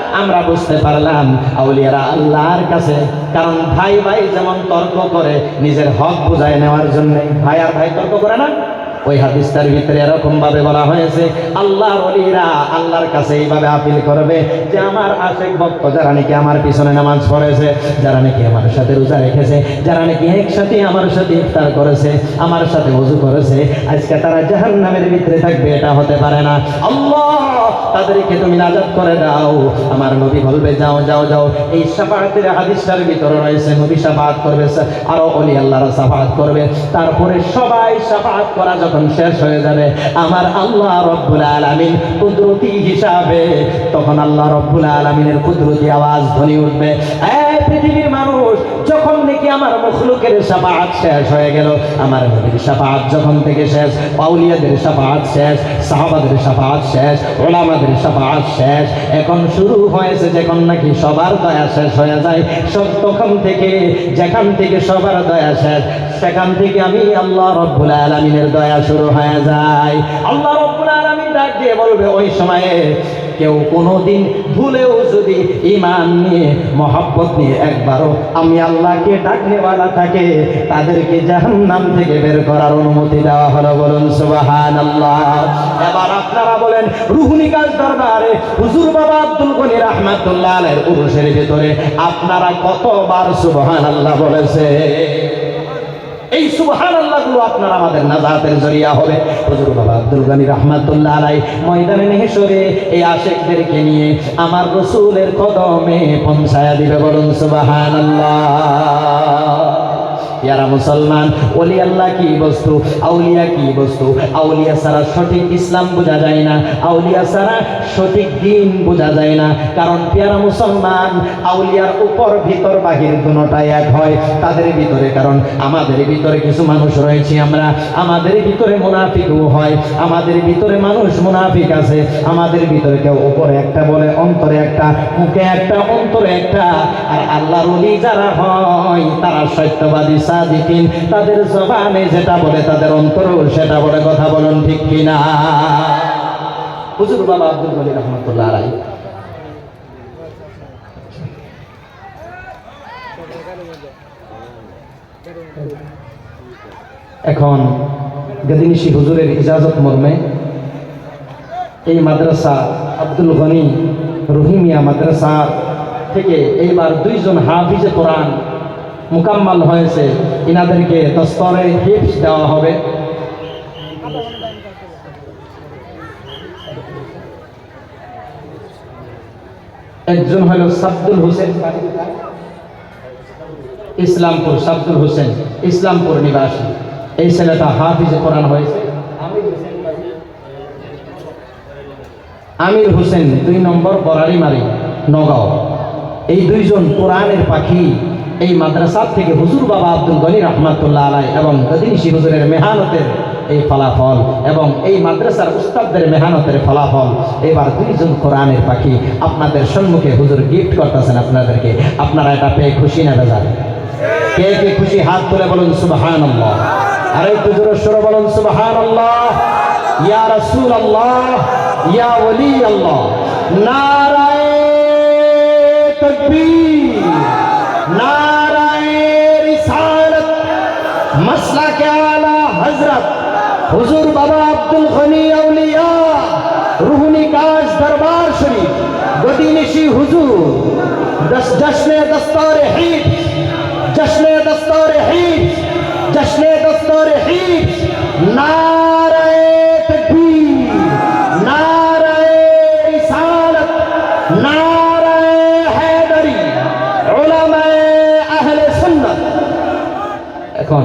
আমরা বুঝতে পারলাম আউলিয়ারা আল্লাহর কাছে, কারণ ভাই ভাই যেমন তর্ক করে নিজের হক বুঝায় নেওয়ার জন্য, ভাই আর ভাই তর্ক করে না, ওই হাদিসটার ভিতরে এরকম ভাবে বলা হয়েছে আল্লাহর ওলিরা আল্লাহর কাছে এইভাবে আপিল করবে যে আমার আশেক ভক্ত যারা নাকি আমার পিছনে নামাজ পড়েছে, যারা নাকি আমার সাথে রোজা রেখেছে, যারা নাকি একসাথে আমার সাথে ইফতার করেছে, আমার সাথে ওযু করেছে, আজকে তারা জাহান্নামের ভিতরে থাকবে, এটা হতে পারে না। আল্লাহ তাদেরকে তুমি নাজাত করে দাও। আমার নবী বলবে যাও যাও যাও। এই শাফাআতের হাদিসটার ভিতরে রয়েছে নবী শাফাআত করবে, আর ওলি আল্লাহরা শাফাআত করবে। তারপরে সবাই শাফাআত করা যখন শেষ হয়ে যাবে, আমার আল্লাহ রব্বুল আলামিন কুদরতি হিসাবে, তখন আল্লাহ রব্বুল আলামিনের কুদরতি আওয়াজ ধ্বনি উঠবে, এই পৃথিবীর মানুষ, যখন নাকি আমার মখলুকের শাফাআত শেষ হয়ে গেল, আমার নবীর শাফাআত যখন থেকে শেষ, আউলিয়াদের শাফাআত শেষ, সাহাবাদের শাফাআত শেষ, উলামাদের শাফাআত শেষ, এখন শুরু হয়েছে যখন নাকি সবার দয়া শেষ হয়ে যায়, তখন থেকে যেখান থেকে সবার দয়া শেষ, সেখান থেকে আমি আল্লাহ রব্বুল আলামিনের দয়া শুরু হয়ে যায়। আল্লাহ রব্বুল আলামিন ডাক দিয়ে বলবে ওই সময়ে, কেউ কোনোদিন ভুলেও যদি ঈমান নিয়ে মহব্বত নিয়ে একবারও আমি আল্লাহকে ডাকনেওয়ালা থাকে, তাদেরকে জাহান্নাম থেকে বের করার অনুমতি দেওয়া হলো। বলুন সুবহানাল্লাহ। এবার আপনারা বলেন, রুহুনি কাজ দরবারে হুজুর বাবা আব্দুল গনি রাহমাতুল্লাহ আলাইহির উরুসের ভিতরে আপনারা কতবার সুবহানাল্লাহ বলেছে? এই সুবহানাল্লাহ গুলো আপনার আমাদের নাজাতের জরিয়া হবে। হুজুর বাবা আব্দুল গনি রাহমাতুল্লাহ আলাইহি ময়দানে মাহশরে এই আশিকদেরকে নিয়ে আমার রাসূলের কদমে পৌঁছায়া দিবে। বলুন সুবহানাল্লাহ। ইয়ারা মুসলমান, ওলি আল্লাহ কি বস্তু, আউলিয়া কি বস্তু? আউলিয়া ছাড়া সঠিক ইসলাম বোঝা যায় না, আউলিয়া ছাড়া সঠিক দ্বীন বোঝা যায় না। কারণ পেয়ারা মুসলমান, আউলিয়ার উপর ভিতর বাহির দুটোটাই এক হয় তাদের ভিতরে। কারণ আমাদের ভিতরে কিছু মানুষ রয়েছে, আমরা আমাদের ভিতরে মুনাফিকও হয়, আমাদের ভিতরে মানুষ মুনাফিক আছে, আমাদের ভিতরে কেউ উপরে একটা বলে, অন্তরে একটা, মুখে একটা, অন্তরে একটা। আর আল্লাহর ওলি যারা হয় তারা সত্যবাদী সাদিকিন, তাদের জবানে যেটা বলে তাদের অন্তরেও সেটা বলে। কথা বলুন ঠিক কিনা? হুজুর বাবা আব্দুল গনি রাহমাতুল্লাহ আলাইহি এখন গদিনিশি হুজুরের ইজাজত মর্মে এই মাদ্রাসা আব্দুল গনি রহিমিয়া মাদ্রাসা থেকে এইবার 2 জন হাফিজে কোরআন মুকাম্মাল হয়েছে, ইনাদেরকে দস্তরে হিফজ দেওয়া হবে। একজন হলো সাবদুল হোসেন, ইসলামপুর, সাবদুল হোসেন ইসলামপুর নিবাসী। এই ছেলেটা হাফিজে কোরআন হয়েছে। আমির হোসেন 2 নম্বর বরারিমারি নগাঁও। এই 2 জন কোরআনের পাখি এই মাদ্রাসা থেকে হুজুর বাবা আব্দুল গনি রাহমাতুল্লাহ আলাইহি এবং গদিনিশি হুজুরের মেহনতের এই ফলাফল এবং এই মাদ্রাসার উস্তাদদের মেহনতের ফলাফল, এবার 2 জন কোরআনের পাখি আপনাদের সম্মুখে হুজুর গিফট করতেছেন আপনাদেরকে। আপনারা এটা পেয়ে খুশি না বেজার? কে কে খুশি হাত তুলে বলুন সুবহানাল্লাহ। আরে হুজুরের সুরে বলুন সুবহানাল্লাহ। ইয়া রাসূলুল্লাহ, ইয়া ওলি আল্লাহ, নারায়ে তাকবীর, নারায়ে রিসালাত, মাসলাকে আলা হযরত হুজুর বাবা আব্দুল গনি আউলিয়া রুহুনি কাজ দরবার শরীফ গদিনিশি হুজুর জশ্নে দস্তরে হিফজ, জশ্নে দস্তরে হিফজ, জশ্নে দস্তরে হিফজ, নারায়ে তাকবীর, নারায়ে রিসালাত, নারায়ে হায়দারি, উলামায়ে আহলে সুন্নাত। এখন